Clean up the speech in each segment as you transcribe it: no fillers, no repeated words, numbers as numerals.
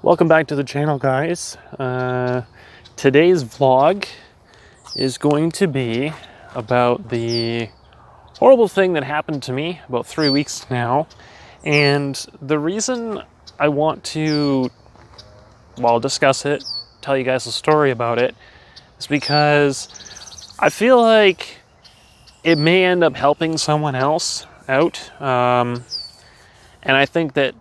Welcome back to the channel, guys. Today's vlog is going to be about the horrible thing that happened to me about 3 weeks now. And the reason I want to, discuss it, tell you guys a story about it, is because I feel like it may end up helping someone else out. And I think that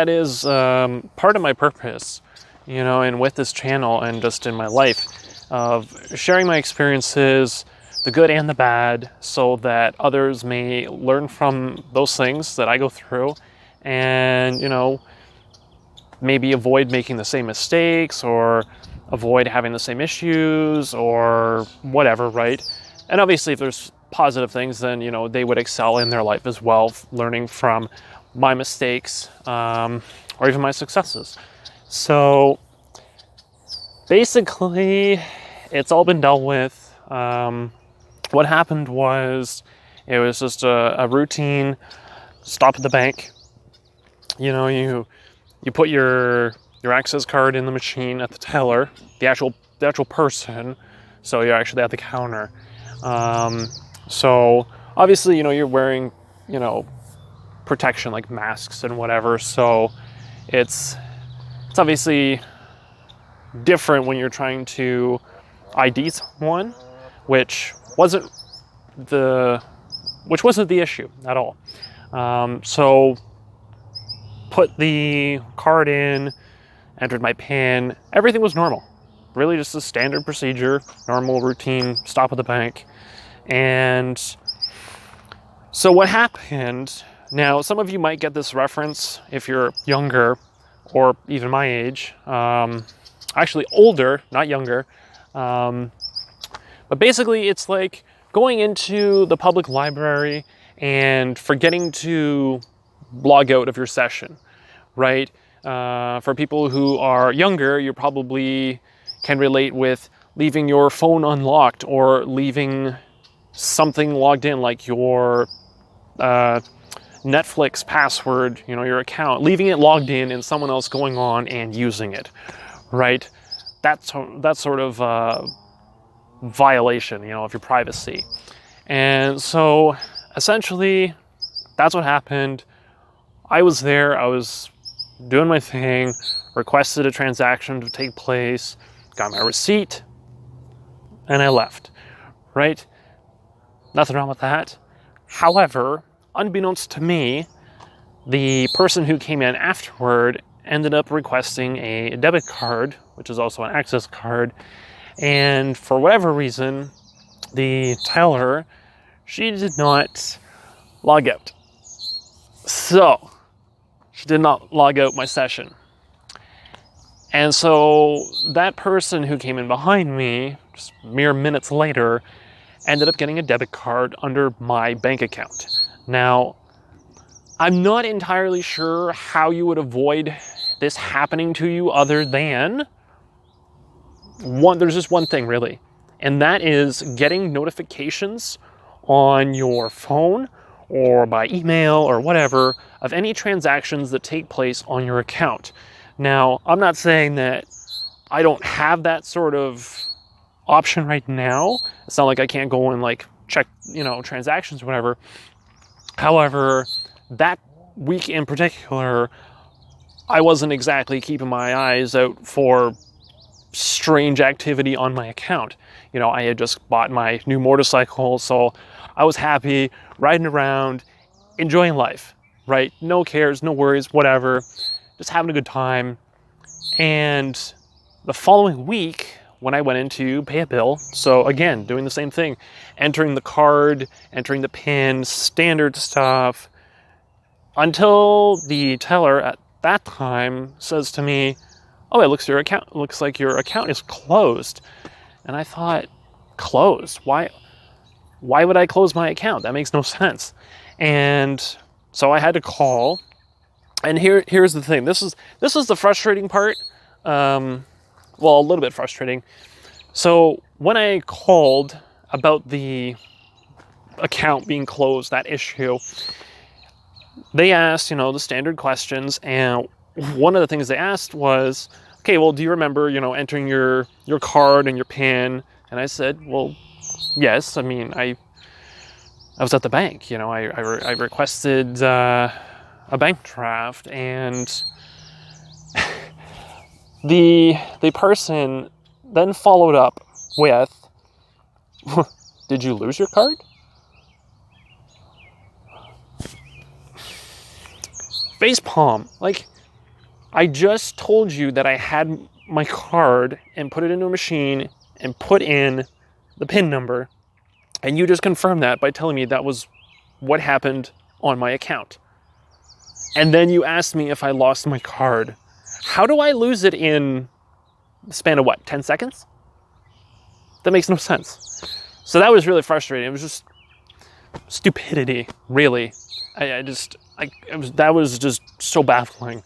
is part of my purpose, and with this channel and just in my life, of sharing my experiences, the good and the bad, so that others may learn from those things that I go through and, maybe avoid making the same mistakes or avoid having the same issues or whatever, right? And obviously if there's positive things, then, they would excel in their life as well, learning from my mistakes, or even my successes. So basically, it's all been dealt with. What happened was, it was just a routine stop at the bank. You put your access card in the machine at the teller, the actual person, so you're actually at the counter. So obviously, you're wearing, protection like masks and whatever, so it's obviously different when you're trying to ID someone, which wasn't the issue at all. So put the card in, entered my PIN, everything was normal, really just a standard procedure, normal routine stop at the bank. And so what happened, now some of you might get this reference if you're younger or even my age, actually older, not younger. But basically it's like going into the public library and forgetting to log out of your session, right? For people who are younger, you probably can relate with leaving your phone unlocked or leaving something logged in, like your Netflix password, your account, leaving it logged in and someone else going on and using it, right? That's sort of violation, of your privacy. And so essentially that's what happened. I was there, I was doing my thing, requested a transaction to take place, got my receipt, and I left, right? Nothing wrong with that. However, unbeknownst to me, the person who came in afterward ended up requesting a debit card, which is also an access card. And for whatever reason, the teller, she did not log out. So she did not log out my session. And so that person who came in behind me, just mere minutes later, ended up getting a debit card under my bank account. Now, I'm not entirely sure how you would avoid this happening to you other than there's just one thing really, and that is getting notifications on your phone or by email or whatever of any transactions that take place on your account. Now, I'm not saying that I don't have that sort of option right now. It's not like I can't go and check, transactions or whatever. However, that week in particular, I wasn't exactly keeping my eyes out for strange activity on my account. I had just bought my new motorcycle, so I was happy, riding around, enjoying life, right? No cares, no worries, whatever, just having a good time. And the following week, when I went in to pay a bill, so again, doing the same thing, entering the card, entering the PIN, standard stuff, until the teller at that time says to me, "Oh, it looks like your account is closed." And I thought, closed? Why would I close my account? That makes no sense. And so I had to call. And here's the thing. This is the frustrating part. A little bit frustrating. So when I called about the account being closed, that issue, they asked, the standard questions, and one of the things they asked was, okay, well, do you remember, entering your card and your PIN? And I said, well, yes. I mean, I was at the bank, I requested a bank draft, and the person then followed up with, did you lose your card? Facepalm. Like, I just told you that I had my card and put it into a machine and put in the PIN number, and you just confirmed that by telling me that was what happened on my account. And then you asked me if I lost my card. How do I lose it in the span of 10 seconds? That makes no sense. So that was really frustrating. It was just stupidity, really. That was just so baffling.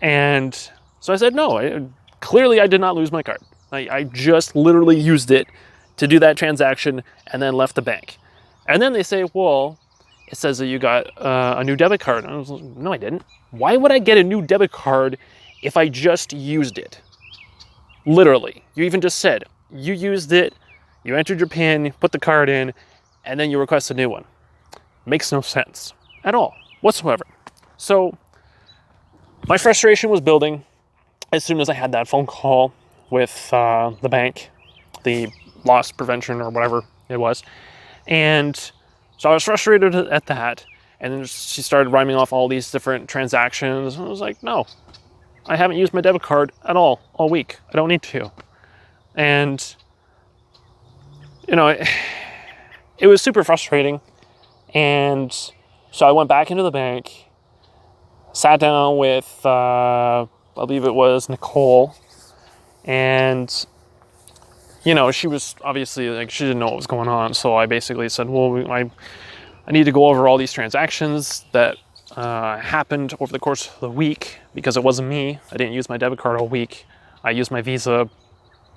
And so I said, no, clearly I did not lose my card. I just literally used it to do that transaction and then left the bank. And then they say, well, it says that you got a new debit card. And I was like, no, I didn't. Why would I get a new debit card if I just used it? Literally. You even just said, you used it, you entered your PIN, you put the card in, and then you request a new one. Makes no sense at all, whatsoever. So my frustration was building as soon as I had that phone call with the bank, the loss prevention or whatever it was. And so I was frustrated at that. And then she started rhyming off all these different transactions. And I was like, no, I haven't used my debit card at all week. I don't need to. And, it was super frustrating. And so I went back into the bank, sat down with, I believe it was Nicole, and, she was obviously, she didn't know what was going on. So I basically said, well, I need to go over all these transactions that happened over the course of the week, because it wasn't me. I didn't use my debit card all week. I used my Visa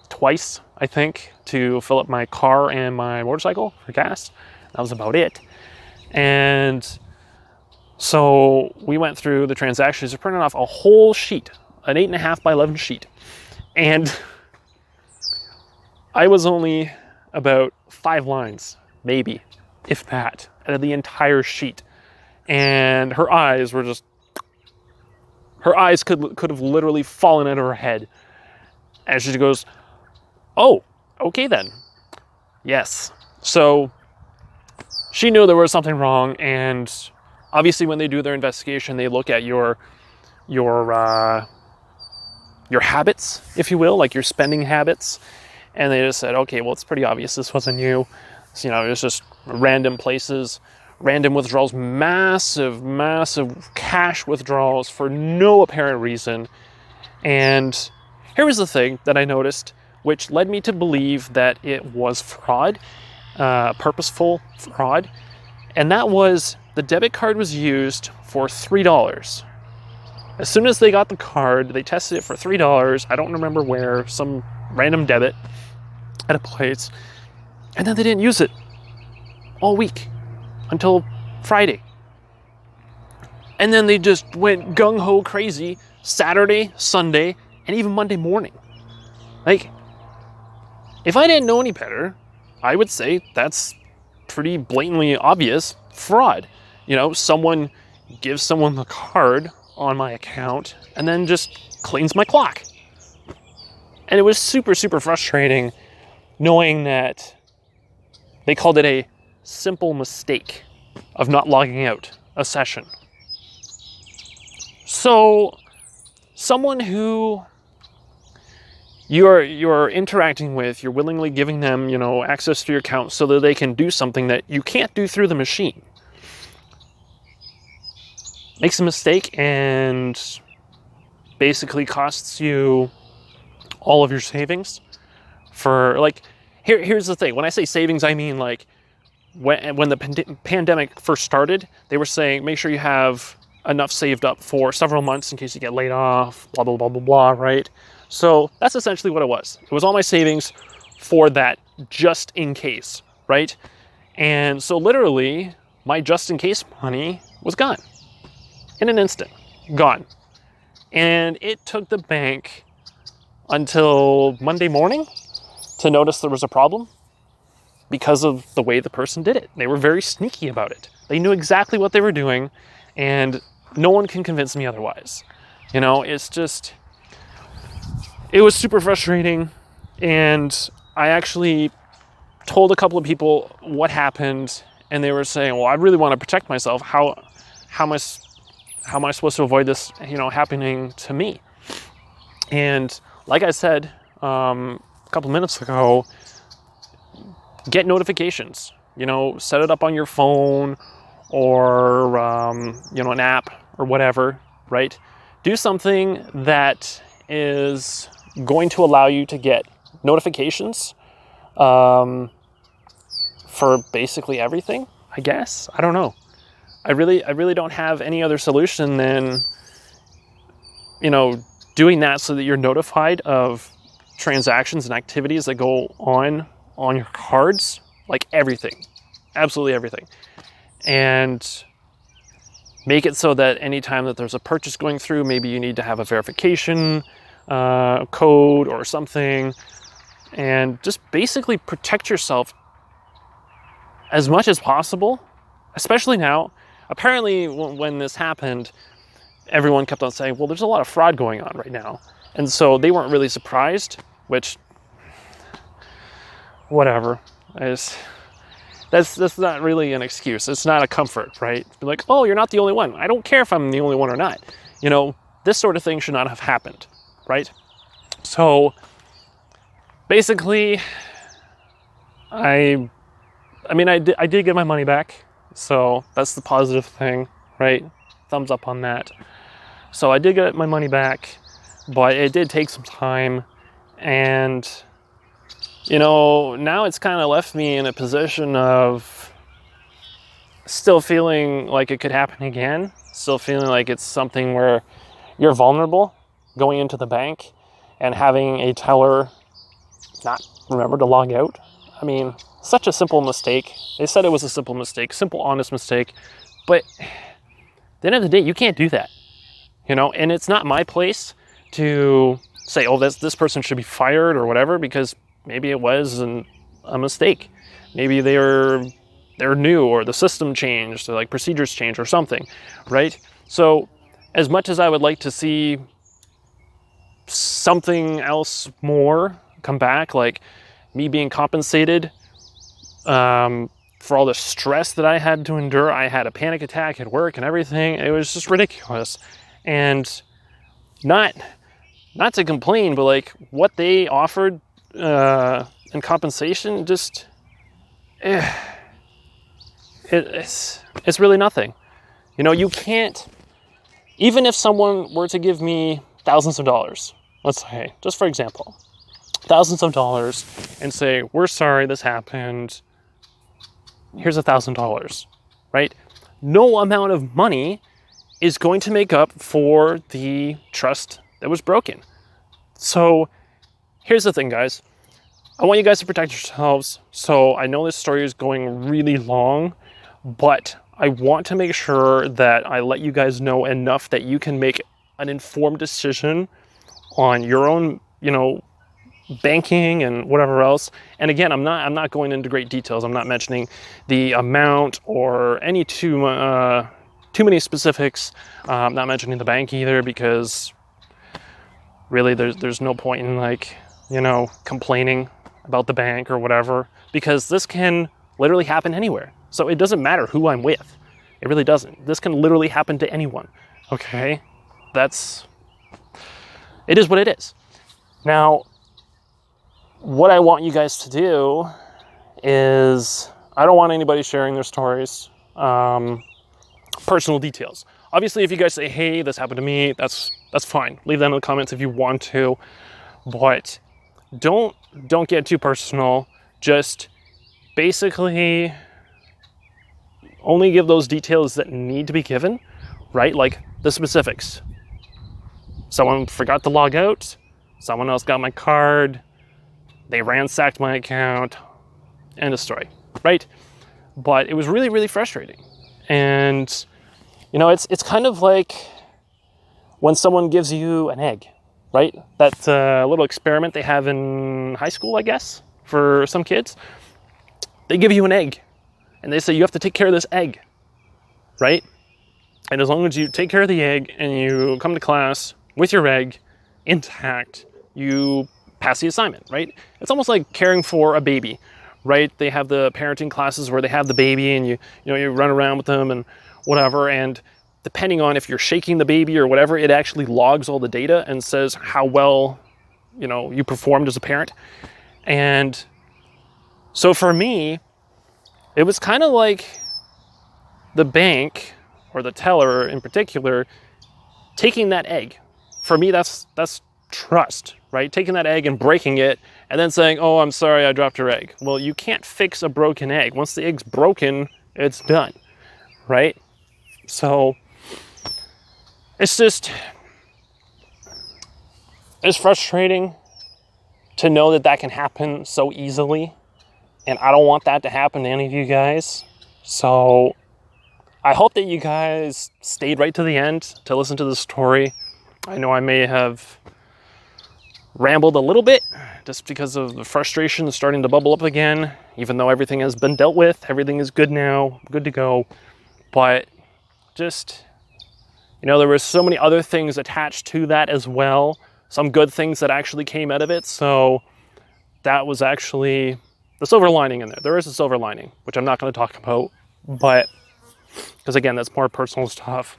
twice, I think, to fill up my car and my motorcycle for gas. That was about it. And so we went through the transactions. I printed off a whole sheet, an 8.5 by 11 sheet. And I was only about 5 lines, maybe, if that, out of the entire sheet. And her eyes were just, her eyes could have literally fallen out of her head. And she goes, oh, okay then. Yes. So she knew there was something wrong, and obviously when they do their investigation, they look at your habits, if you will, like your spending habits. And they just said, okay, well, it's pretty obvious this wasn't you. So, it was just random places, random withdrawals, massive cash withdrawals for no apparent reason. And here was the thing that I noticed, which led me to believe that it was fraud, purposeful fraud. And that was, the debit card was used for $3. As soon as they got the card, they tested it for $3. I don't remember where, some random debit at a place. And then they didn't use it all week until Friday. And then they just went gung-ho crazy Saturday, Sunday, and even Monday morning. Like, if I didn't know any better, I would say that's pretty blatantly obvious fraud. Someone gives someone the card on my account and then just cleans my clock. And it was super, super frustrating knowing that they called it a simple mistake of not logging out a session. So someone who you're interacting with, you're willingly giving them, access to your account so that they can do something that you can't do through the machine, makes a mistake and basically costs you all of your savings. For here's the thing. When I say savings, I mean when the pandemic first started, they were saying make sure you have enough saved up for several months in case you get laid off, blah, blah, blah, blah, blah, right? So that's essentially what it was. It was all my savings for that just in case, right? And so literally my just in case money was gone in an instant, gone. And it took the bank until Monday morning to notice there was a problem because of the way the person did it. They were very sneaky about it. They knew exactly what they were doing, and no one can convince me otherwise. You know, it's just, it was super frustrating, and I actually told a couple of people what happened, and they were saying, well, I really want to protect myself. How am I supposed to avoid this, you know, happening to me? And like I said a couple minutes ago, get notifications. You know, set it up on your phone or you know, an app or whatever, right? Do something that is going to allow you to get notifications for basically everything, I guess. I don't know. I really don't have any other solution than, you know, doing that so that you're notified of transactions and activities that go on your cards, like everything, absolutely everything. And make it so that anytime that there's a purchase going through, maybe you need to have a verification code or something, and just basically protect yourself as much as possible, especially now. Apparently, when this happened, everyone kept on saying, well, there's a lot of fraud going on right now. And so they weren't really surprised, which, whatever. That's not really an excuse. It's not a comfort, right? Be like, oh, you're not the only one. I don't care if I'm the only one or not. You know, this sort of thing should not have happened, right? So basically, I did get my money back. So that's the positive thing, right? Thumbs up on that. So I did get my money back, but it did take some time. And, you know, now it's kind of left me in a position of still feeling like it could happen again. Still feeling like it's something where you're vulnerable going into the bank and having a teller not remember to log out. I mean, such a simple mistake. They said it was a simple mistake, simple, honest mistake. But at the end of the day, you can't do that, you know? And it's not my place to say, oh, this person should be fired or whatever, because maybe it was a mistake. Maybe they're new, or the system changed, or like procedures changed or something, right? So as much as I would like to see something else more come back, like me being compensated for all the stress that I had to endure. I had a panic attack at work and everything. It was just ridiculous. And not to complain, but like what they offered in compensation, just it's really nothing. You know, you can't, even if someone were to give me thousands of dollars, let's say, just for example, thousands of dollars, and say, we're sorry this happened, here's $1,000, right? No amount of money is going to make up for the trust that was broken. So here's the thing, guys. I want you guys to protect yourselves. So I know this story is going really long, but I want to make sure that I let you guys know enough that you can make an informed decision on your own, you know, banking and whatever else. And again, I'm not going into great details. I'm not mentioning the amount or any too many specifics. I'm not mentioning the bank either, because really there's no point in, like, you know, complaining about the bank or whatever, because this can literally happen anywhere. So it doesn't matter who I'm with. It really doesn't. This can literally happen to anyone. Okay? It is what it is. Now, what I want you guys to do is, I don't want anybody sharing their stories, personal details. Obviously, if you guys say, hey, this happened to me, that's fine. Leave that in the comments if you want to, but don't get too personal. Just basically only give those details that need to be given, right? Like the specifics. Someone forgot to log out, someone else got my card, they ransacked my account, end of story, right? But it was really, really frustrating. And, you know, it's kind of like when someone gives you an egg, right? That's a little experiment they have in high school, I guess, for some kids. They give you an egg and they say you have to take care of this egg, right? And as long as you take care of the egg and you come to class with your egg intact, you pass the assignment, right? It's almost like caring for a baby, right? They have the parenting classes where they have the baby and you run around with them and whatever. And depending on if you're shaking the baby or whatever, it actually logs all the data and says how well, you performed as a parent. And so for me, it was kind of like the bank or the teller in particular taking that egg. For me, that's trust, right? Taking that egg and breaking it and then saying, oh, I'm sorry, I dropped your egg. Well, you can't fix a broken egg. Once the egg's broken, it's done, right? So it's frustrating to know that can happen so easily. And I don't want that to happen to any of you guys. So I hope that you guys stayed right to the end to listen to the story. I know I may have rambled a little bit just because of the frustration starting to bubble up again, even though everything has been dealt with. Everything is good now, good to go. But just, there were so many other things attached to that as well. Some good things that actually came out of it. So that was actually the silver lining in there. There is a silver lining, which I'm not going to talk about, but because again, that's more personal stuff.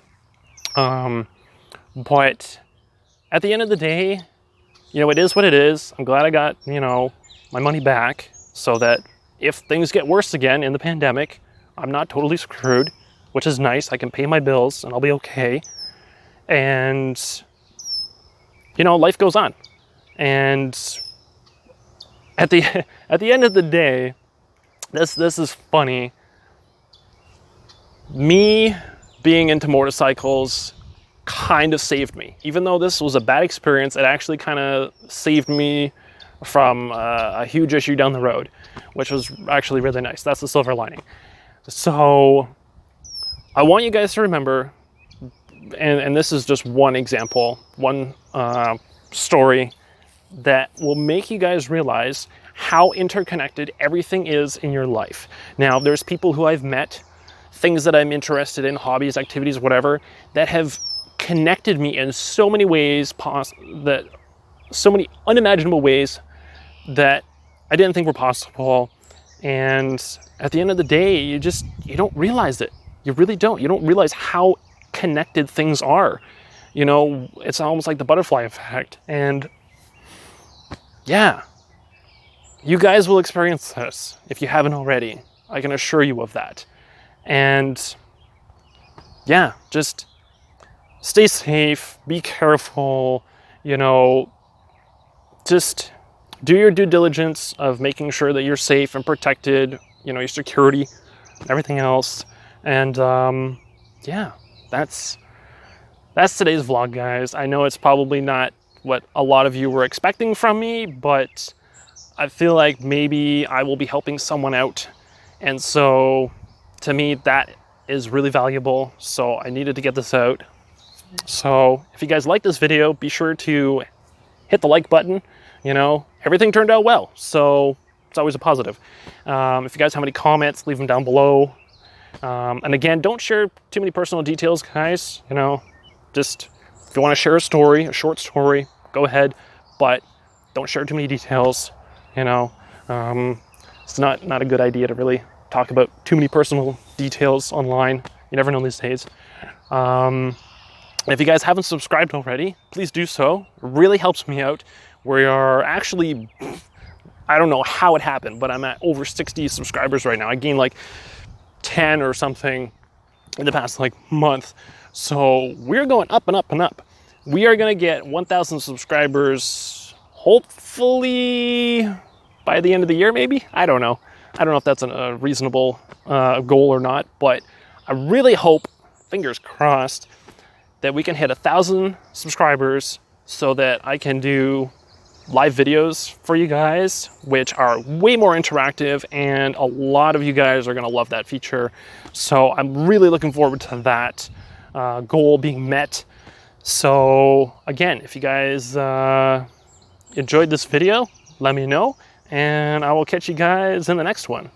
But at the end of the day, it is what it is. I'm glad I got, my money back so that if things get worse again in the pandemic, I'm not totally screwed, which is nice. I can pay my bills and I'll be okay. And, life goes on. And at the end of the day, this is funny. Me being into motorcycles kind of saved me. Even though this was a bad experience, it actually kind of saved me from a huge issue down the road, which was actually really nice. That's the silver lining. So I want you guys to remember, and this is just one example, one story that will make you guys realize how interconnected everything is in your life. Now, there's people who I've met, things that I'm interested in, hobbies, activities, whatever, that have connected me in so many ways, so many unimaginable ways that I didn't think were possible. And at the end of the day, you don't realize it. You really don't. You don't realize how connected things are. It's almost like the butterfly effect. And yeah, you guys will experience this if you haven't already. I can assure you of that. And yeah, just stay safe, be careful, just do your due diligence of making sure that you're safe and protected, your security, everything else. And yeah, that's today's vlog, guys. I know it's probably not what a lot of you were expecting from me, but I feel like maybe I will be helping someone out. And so to me, that is really valuable. So I needed to get this out. So if you guys like this video, be sure to hit the like button. Everything turned out well. So it's always a positive. If you guys have any comments, leave them down below. And again, don't share too many personal details, guys. Just if you want to share a story, a short story, go ahead, but don't share too many details. It's not a good idea to really talk about too many personal details online. You never know these days. If you guys haven't subscribed already, please do so. It really helps me out. We are actually, I don't know how it happened, but I'm at over 60 subscribers right now. I gained like 10 or something in the past month. So we're going up and up and up. We are going to get 1,000 subscribers, hopefully by the end of the year, maybe. I don't know if that's a reasonable goal or not, but I really hope, fingers crossed, that we can hit 1,000 subscribers so that I can do live videos for you guys, which are way more interactive, and a lot of you guys are going to love that feature. So I'm really looking forward to that goal being met. So again, if you guys enjoyed this video, let me know, and I will catch you guys in the next one.